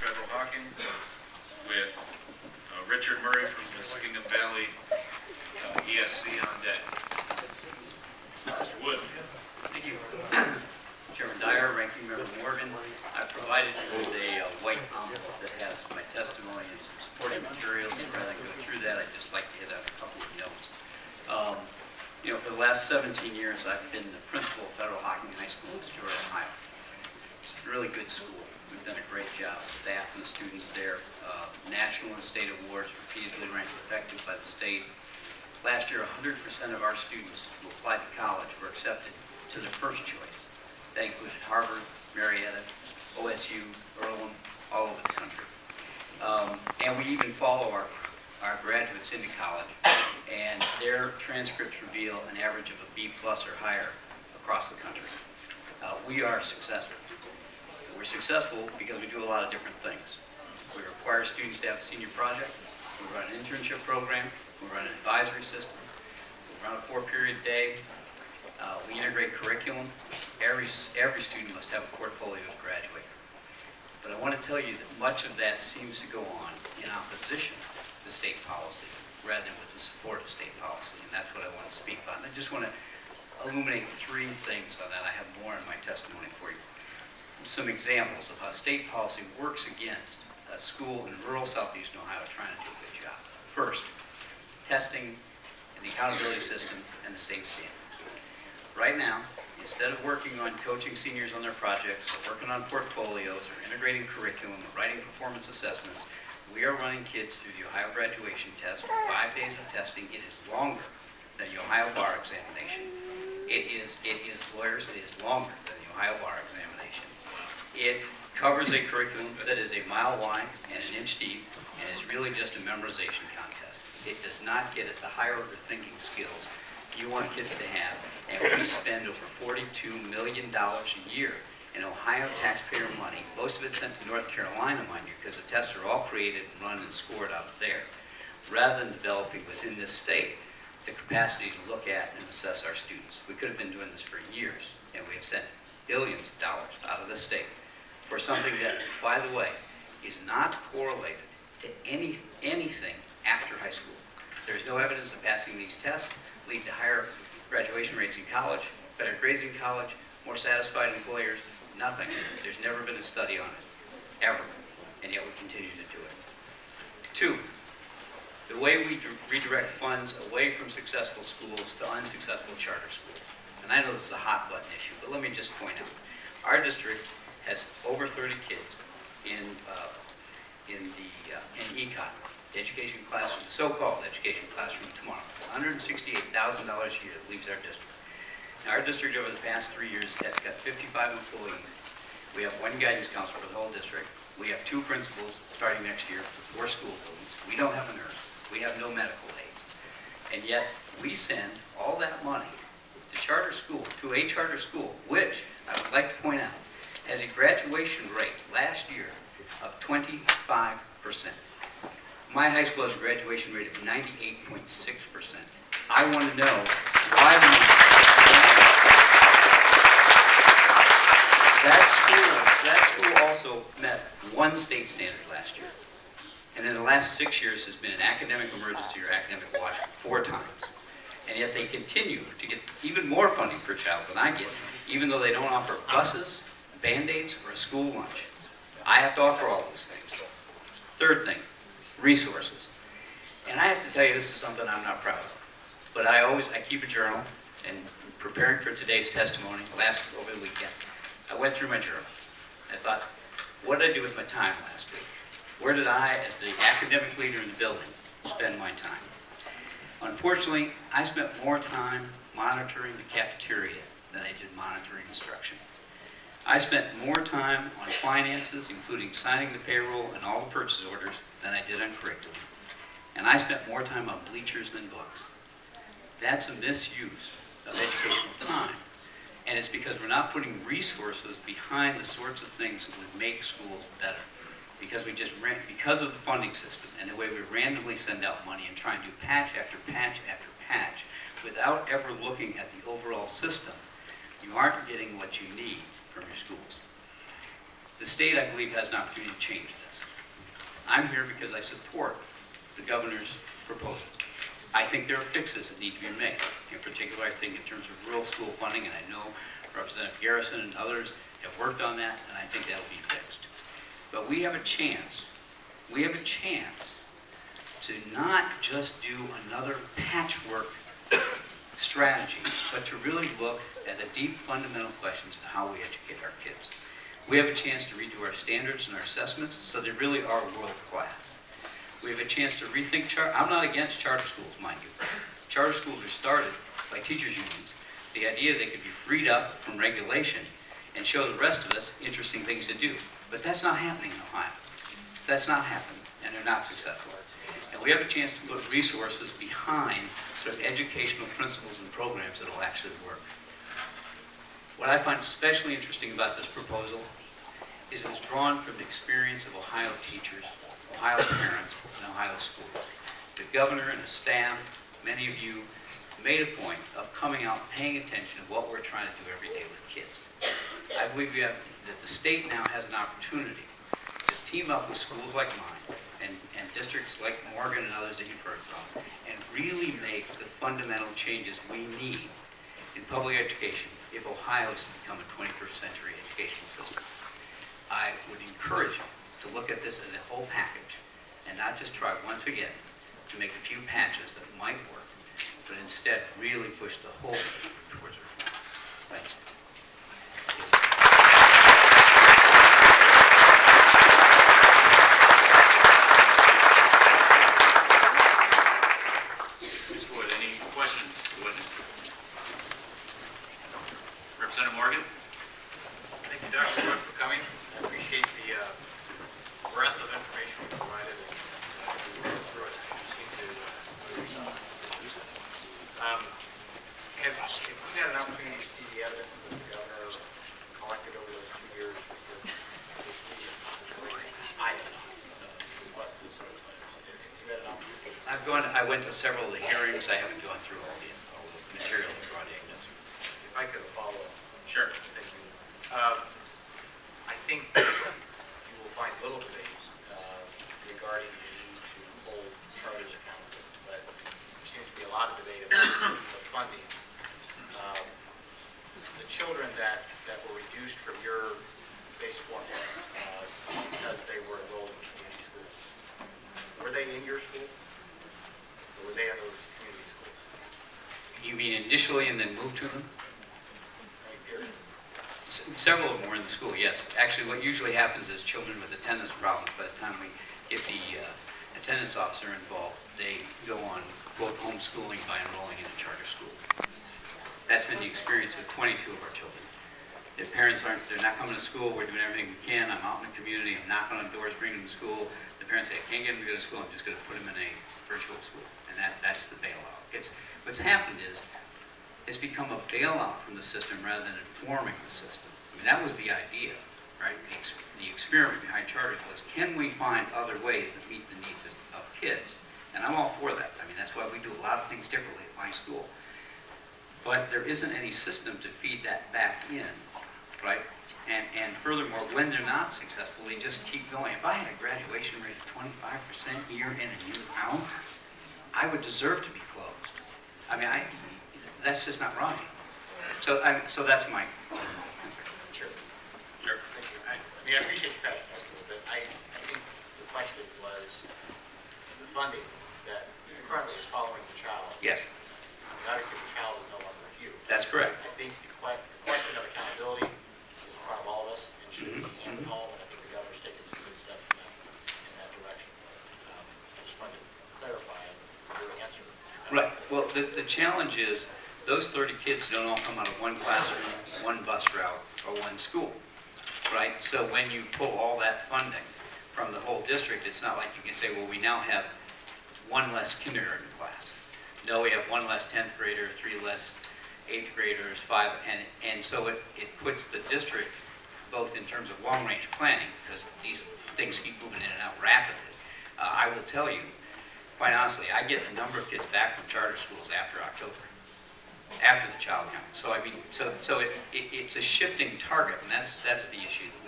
Federal Hawking with Richard Murray from the Muskingum Valley ESC on deck. Mr. Wood. Thank you. Chairman Dyer, Ranking Member Morgan, I provided you with a white envelope that has my testimony and some supporting materials. So rather than go through that, I'd just like to hit a couple of notes. For the last 17 years, I've been the principal of Federal Hocking High School in Stewart, Ohio. It's a really good school. We've done a great job. The staff and the students there, national and state awards, repeatedly ranked effective by the state. Last year, 100% of our students who applied to college were accepted to their first choice. That included Harvard, Marietta, OSU, Earlham, all over the country. And we even follow our graduates into college, and their transcripts reveal an average of a B+ or higher across the country. We are successful. We're successful because we do a lot of different things. We require students to have a senior project. We run an internship program. We run an advisory system. We run a 4-period day. We integrate curriculum. Every student must have a portfolio to graduate. But I want to tell you that much of that seems to go on in opposition to state policy rather than with the support of state policy, and that's what I want to speak about. And I just want to illuminate 3 things on that. I have more in my testimony for you. Some examples of how state policy works against a school in rural southeastern Ohio trying to do a good job. First, testing and the accountability system and the state standards. Right now, instead of working on coaching seniors on their projects, or working on portfolios, or integrating curriculum, or writing performance assessments, we are running kids through the Ohio graduation test, 5 days of testing. It is longer than the Ohio bar examination. It is lawyers, it is longer than the Ohio bar examination. It covers a curriculum that is a mile wide and an inch deep, and is really just a memorization contest. It does not get at the higher order thinking skills you want kids to have, and we spend over $42 million a year in Ohio taxpayer money, most of it sent to North Carolina, mind you, because the tests are all created, run, and scored out of there, rather than developing within this state the capacity to look at and assess our students. We could have been doing this for years, and we have sent billions of dollars out of the state for something that, by the way, is not correlated to anything after high school. There's no evidence that passing these tests lead to higher graduation rates in college, better grades in college, more satisfied employers. Nothing. There's never been a study on it, ever, and yet we continue to do it. 2, the way we redirect funds away from successful schools to unsuccessful charter schools. And I know this is a hot button issue, but let me just point out. Our district has over 30 kids in econ, the education classroom, the so-called education classroom tomorrow. $168,000 a year that leaves our district. Now, our district over the past 3 years has got 55 employees. We have 1 guidance counselor for the whole district. We have 2 principals starting next year for 4 school buildings. We don't have a nurse. We have no medical aides. And yet, we send all that money to charter school, to a charter school, which, I would like to point out, has a graduation rate last year of 25%. My high school has a graduation rate of 98.6%. I want to know why that school also met 1 state standard last year. And in the last 6 years has been an academic emergency or academic watch 4 times. And yet they continue to get even more funding per child than I get, even though they don't offer buses, Band-Aids, or a school lunch. I have to offer all those things. 3rd thing, resources. And I have to tell you, this is something I'm not proud of. But I keep a journal, and preparing for today's testimony, over the weekend, I went through my journal. I thought, what did I do with my time last week? Where did I, as the academic leader in the building, spend my time? Unfortunately, I spent more time monitoring the cafeteria than I did monitoring instruction. I spent more time on finances, including signing the payroll and all the purchase orders, than I did on curriculum. And I spent more time on bleachers than books. That's a misuse of educational time. And it's because we're not putting resources behind the sorts of things that would make schools better. Because of the funding system and the way we randomly send out money and try and do patch after patch after patch without ever looking at the overall system, you aren't getting what you need from your schools. The state, I believe, has an opportunity to change this. I'm here because I support the governor's proposal. I think there are fixes that need to be made. In particular, I think in terms of rural school funding, and I know Representative Garrison and others have worked on that, and I think that'll be fixed. But we have a chance to not just do another patchwork strategy, but to really look at the deep fundamental questions of how we educate our kids. We have a chance to redo our standards and our assessments so they really are world class. We have a chance to rethink I'm not against charter schools, mind you. Charter schools were started by teachers' unions. The idea they could be freed up from regulation and show the rest of us interesting things to do. But that's not happening in Ohio. That's not happening, and they're not successful. And we have a chance to put resources behind sort of educational principles and programs that will actually work. What I find especially interesting about this proposal is it was drawn from the experience of Ohio teachers, Ohio parents, and Ohio schools. The governor and his staff, many of you, made a point of coming out and paying attention to what we're trying to do every day with kids. I believe that the state now has an opportunity to team up with schools like mine and districts like Morgan and others that you've heard from, and really make the fundamental changes we need in public education if Ohio is to become a 21st century educational system. I would encourage you to look at this as a whole package and not just try once again to make a few patches that might work, but instead really push the whole system towards reform. Thanks. Ms. Wood, any questions to the witness? Representative Morgan? Thank you, Dr. Wood, for coming. I appreciate the breadth of information you provided and through it. You seem to have you had an opportunity to see the evidence that the governor collected over those 2 years? Because this meeting, I requested this sort of thing. You had an opportunity to see. I went to several of the hearings. I haven't gone through all the material you brought in. If I could follow up. Sure. Thank you. I think you will find little debate regarding the need to hold charters accountable, but there seems to be a lot of debate about the funding. The children that were reduced from your base formula because they were enrolled in community schools, were they in your school, or were they in those community schools? You mean initially and then moved to them? Right here. Several of them were in the school, yes. Actually, what usually happens is children with attendance problems, by the time we get the attendance officer involved, they go on, quote, homeschooling by enrolling in a charter school. That's been the experience of 22 of our children. Their parents they're not coming to school, we're doing everything we can, I'm out in the community, I'm knocking on doors, bringing them to school. The parents say, I can't get them to go to school, I'm just going to put them in a virtual school. And that's the bailout. What's happened is, it's become a bailout from the system rather than informing the system. I mean, that was the idea, right? The experiment behind charters was, can we find other ways that meet the needs of kids? And I'm all for that. I mean, that's why we do a lot of things differently at my school. But there isn't any system to feed that back in, right? And furthermore, when they're not successful, they just keep going. If I had a graduation rate of 25% year in and year out, I would deserve to be closed. I mean, that's just not right. So that's my answer. Sure. Sure. Thank you. I mean, I appreciate your passion, but I think the question was the funding that currently is following the child. Yes, I mean, obviously, the child is no longer with you. that's correct. I think the question of accountability is in front of all of us and should be hammered home, and I think the governor's taken some good steps in that direction. I just wanted to clarify your answer. Right. Well, the challenge is those 30 kids don't all come out of one classroom, one bus route, or one school, right? So when you pull all that funding from the whole district, it's not like you can say, well, we now have one less kindergarten class. No, we have one less 10th grader, 3 less 8th graders, 5, and so it puts the district both in terms of long-range planning, because these things keep moving in and out rapidly. I will tell you, quite honestly, I get a number of kids back from charter schools after October, after the child count. So I mean, so it's a shifting target, and that's the issue that